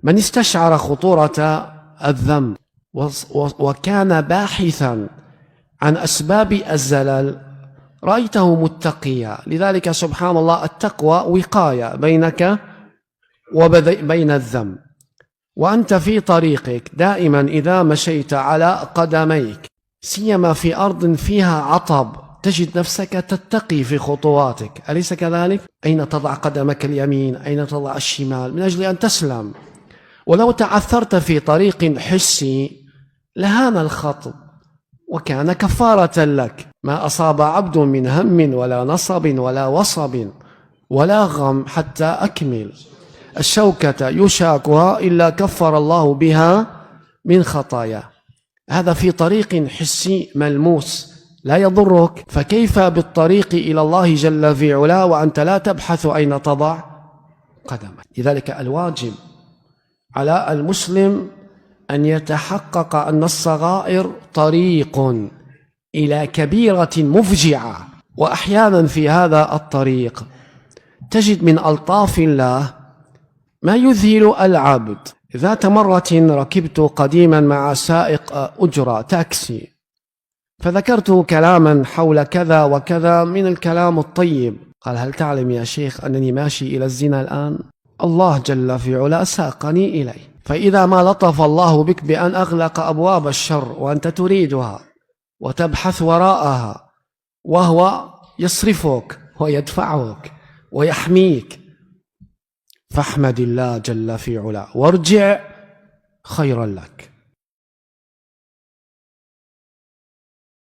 من استشعر خطورة الذنب وكان باحثا عن أسباب الزلل رأيته متقيا. لذلك سبحان الله التقوى وقاية بينك وبين الذنب. وأنت في طريقك دائما إذا مشيت على قدميك سيما في أرض فيها عطب تجد نفسك تتقي في خطواتك، أليس كذلك؟ أين تضع قدمك اليمين، أين تضع الشمال، من أجل أن تسلم. ولو تعثرت في طريق حسي لهان الخطب وكان كفارة لك. ما أصاب عبد من هم ولا نصب ولا وصب ولا غم حتى أكمل الشوكة يشاكها إلا كفر الله بها من خطايا. هذا في طريق حسي ملموس لا يضرك، فكيف بالطريق إلى الله جل في علاه وأنت لا تبحث أين تضع قدمك؟ لذلك الواجب على المسلم أن يتحقق أن الصغائر طريق إلى كبيرة مفجعة. وأحيانا في هذا الطريق تجد من ألطاف الله ما يذهل العبد. ذات مرة ركبت قديما مع سائق أجرة تاكسي، فذكرت كلاما حول كذا وكذا من الكلام الطيب. قال: هل تعلم يا شيخ أنني ماشي إلى الزنا الآن؟ الله جل في علا ساقني إليه. فإذا ما لطف الله بك بأن أغلق أبواب الشر وأنت تريدها وتبحث وراءها وهو يصرفك ويدفعك ويحميك، فاحمد الله جل في علا وارجع خيرا لك.